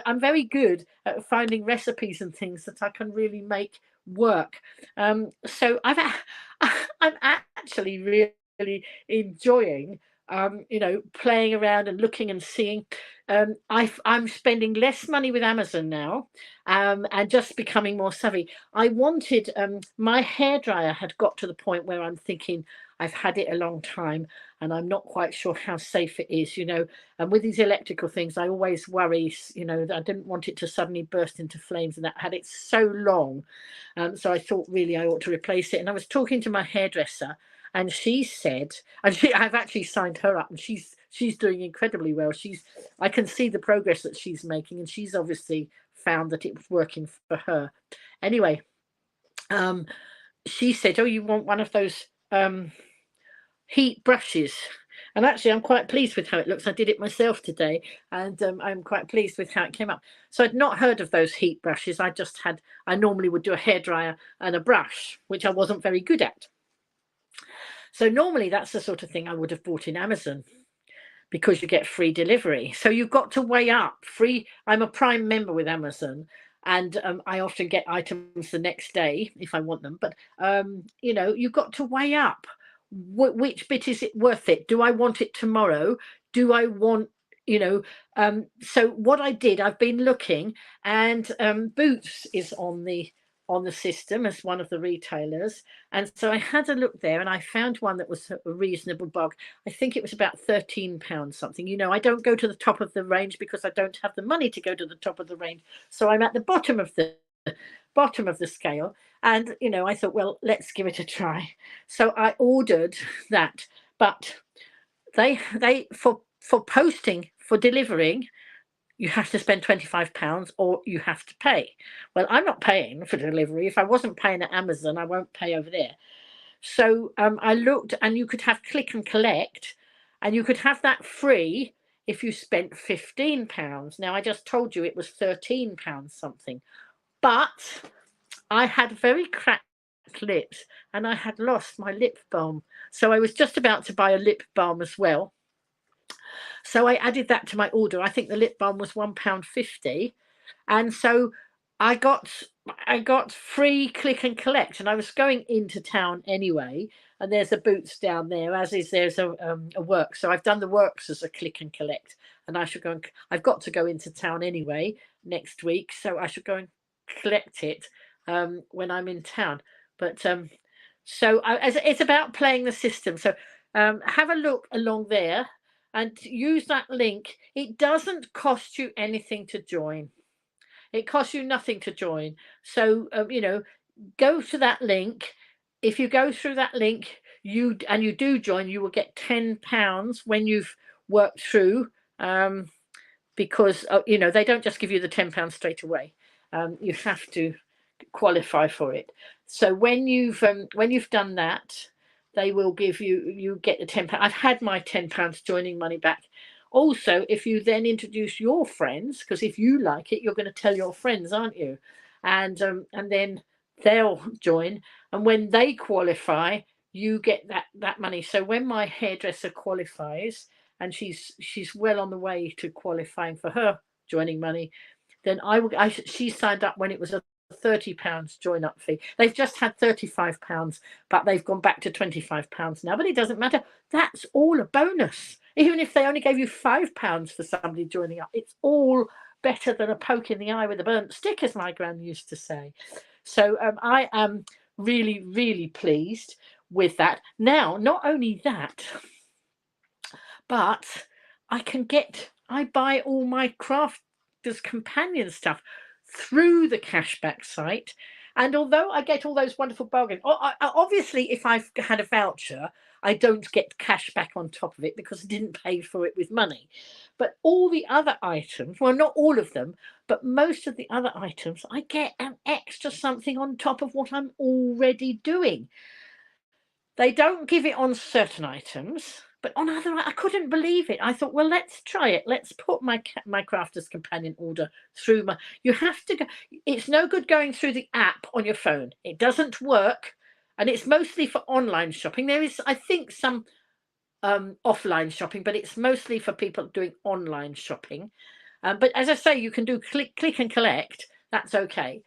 I'm very good at finding recipes and things that I can really make work. So I'm actually really enjoying playing around and looking and seeing. I'm spending less money with Amazon now, and just becoming more savvy. I wanted my hairdryer had got to the point where I'm thinking, I've had it a long time and I'm not quite sure how safe it is, and with these electrical things I always worry, that I didn't want it to suddenly burst into flames, and that had it so long. So I thought really I ought to replace it. And I was talking to my hairdresser, and she said, and I've actually signed her up, and she's doing incredibly well. I can see the progress that she's making, and she's obviously found that it was working for her. Anyway, she said, oh, you want one of those heat brushes? And actually, I'm quite pleased with how it looks. I did it myself today, and I'm quite pleased with how it came up. So I'd not heard of those heat brushes. I normally would do a hairdryer and a brush, which I wasn't very good at. So normally that's the sort of thing I would have bought in Amazon, because you get free delivery. So you've got to weigh up free. I'm a Prime member with Amazon, and I often get items the next day if I want them. But you know, you've got to weigh up which bit is it worth it. Do I want it tomorrow? Do I want, you know? So what I did, I've been looking, and Boots is on the system as one of the retailers, and so I had a look there, and I found one that was a reasonable bug. I think it was about £13 something. You know, I don't go to the top of the range because I don't have the money to go to the top of the range. So I'm at the bottom of the scale. And, you know, I thought, well, let's give it a try. So I ordered that. But they for posting, for delivering, you have to spend £25 or you have to pay. Well, I'm not paying for delivery. If I wasn't paying at Amazon, I won't pay over there. So I looked, and you could have click and collect, and you could have that free if you spent £15. Now, I just told you it was £13 something, but I had very cracked lips, and I had lost my lip balm. So I was just about to buy a lip balm as well. So I added that to my order. I think the lip balm was £1.50. And so I got I got free click and collect, and I was going into town anyway. And there's a Boots down there, as is there's a Works. So I've done the Works as a click and collect, and I should go and I've got to go into town anyway next week, so I should go and collect it when I'm in town. But it's about playing the system. So have a look along there and use that link. It doesn't cost you anything to join. It costs you nothing to join. So, you know, go to that link. If you go through that link, you do join, you will get £10 when you've worked through, because you know, they don't just give you the £10 straight away. You have to qualify for it. So when you've done that, they will give you get the £10. I've had my £10 joining money back. Also, if you then introduce your friends, because if you like it, you're going to tell your friends, aren't you? And then they'll join, and when they qualify, you get that money. So when my hairdresser qualifies, and she's well on the way to qualifying for her joining money, then she signed up when it was a £30 join up fee. They've just had £35, but they've gone back to £25 now. But it doesn't matter. That's all a bonus. Even if they only gave you £5 for somebody joining up, it's all better than a poke in the eye with a burnt stick, as my gran used to say. So I am really, really pleased with that. Now, not only that, but I buy all my Crafters Companion stuff through the cashback site. And although I get all those wonderful bargains, obviously, if I've had a voucher, I don't get cash back on top of it because I didn't pay for it with money. But all the other items, well, not all of them, but most of the other items, I get an extra something on top of what I'm already doing. They don't give it on certain items, but on other, I couldn't believe it. I thought, well, let's try it. Let's put my Crafter's Companion order through my. You have to go. It's no good going through the app on your phone. It doesn't work, and it's mostly for online shopping. There is, I think, some offline shopping, but it's mostly for people doing online shopping. But as I say, you can do click and collect. That's okay.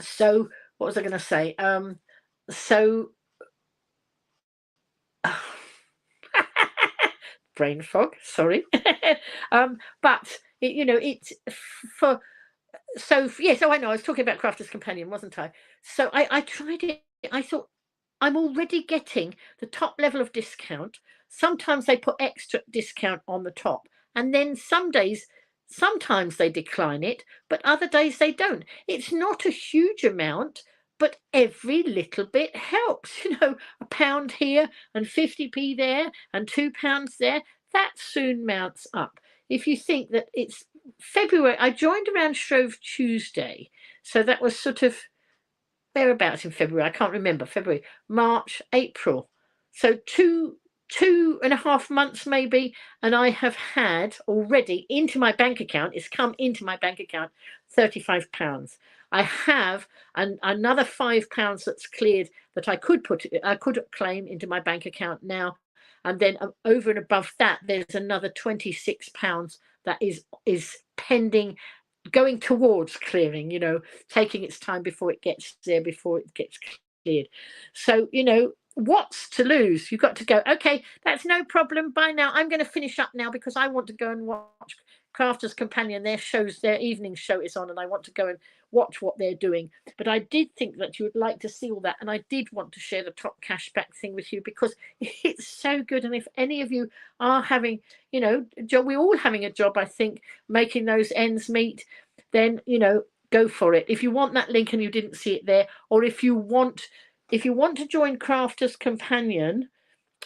So what was I going to say? So brain fog, sorry. But it's for yes, I know I was talking about Crafter's Companion, wasn't I? So I tried it. I thought, I'm already getting the top level of discount. Sometimes they put extra discount on the top, and then sometimes they decline it, but other days they don't. It's not a huge amount, but every little bit helps. A pound here and 50p there and £2 there, that soon mounts up. If you think that it's February, I joined around Shrove Tuesday, so that was sort of thereabouts in February. I can't remember. February, March, April. So two and a half months maybe, and I have had already into my bank account, it's come into my bank account, £35. I have another £5 that's cleared that I could claim into my bank account now, and then over and above that, there's another £26 that is pending going towards clearing, you know, taking its time before it gets there, before it gets cleared. So, you know, what's to lose? You've got to go, okay, that's no problem. Bye now. I'm going to finish up now because I want to go and watch Crafter's Companion. Their evening show is on, and I want to go and watch what they're doing. But I did think that you would like to see all that, and I did want to share the top cashback thing with you because it's so good. And if any of you are having, you know, we're all having a job, I think, making those ends meet, then, you know, go for it. If you want that link and you didn't see it there, or if you want to join Crafter's Companion,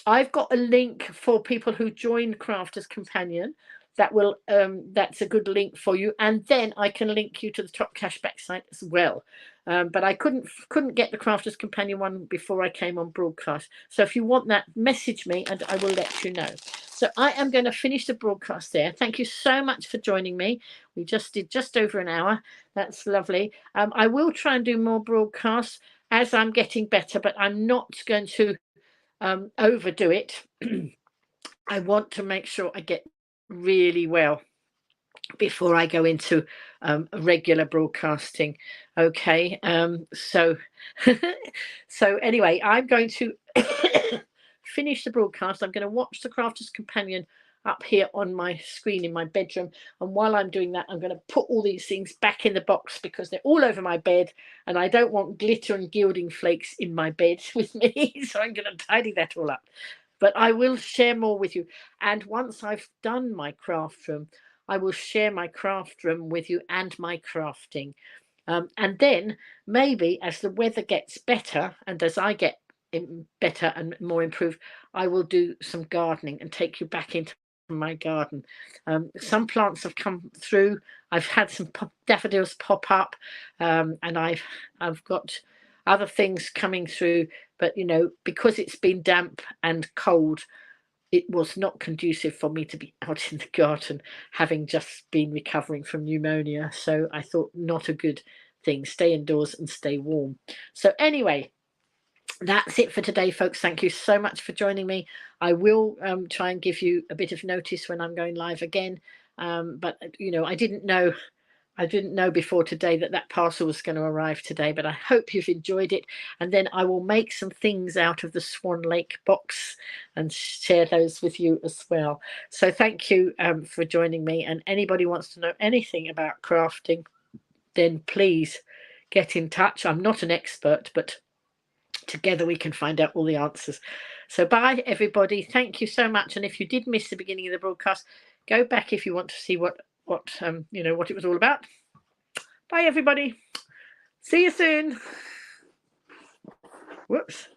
I've got a link for people who join Crafter's Companion. That's a good link for you, and then I can link you to the top cashback site as well. But I couldn't get the Crafter's Companion one before I came on broadcast. So if you want that, message me and I will let you know. So I am going to finish the broadcast there. Thank you so much for joining me. We just did just over an hour. That's lovely. I will try and do more broadcasts as I'm getting better, but I'm not going to overdo it. I want to make sure I get really well before I go into regular broadcasting. Okay, so so anyway, I'm going to finish the broadcast. I'm going to watch the Crafter's Companion up here on my screen in my bedroom, and while I'm doing that, I'm going to put all these things back in the box because they're all over my bed and I don't want glitter and gilding flakes in my bed with me. So I'm going to tidy that all up, but I will share more with you. And once I've done my craft room, I will share my craft room with you and my crafting. And then maybe as the weather gets better and as I get better and more improved, I will do some gardening and take you back into my garden. Some plants have come through. I've had some daffodils pop up, and I've got other things coming through. But you know, because it's been damp and cold, it was not conducive for me to be out in the garden, having just been recovering from pneumonia. So I thought, not a good thing. Stay indoors and stay warm. So anyway, that's it for today, folks. Thank you so much for joining me. I will try and give you a bit of notice when I'm going live again. But you know, I didn't know before today that parcel was going to arrive today, but I hope you've enjoyed it. And then I will make some things out of the Swan Lake box and share those with you as well. So thank you for joining me. And anybody wants to know anything about crafting, then please get in touch. I'm not an expert, but together we can find out all the answers. So bye, everybody. Thank you so much. And if you did miss the beginning of the broadcast, go back if you want to see what it was all about. Bye, everybody. See you soon. Whoops.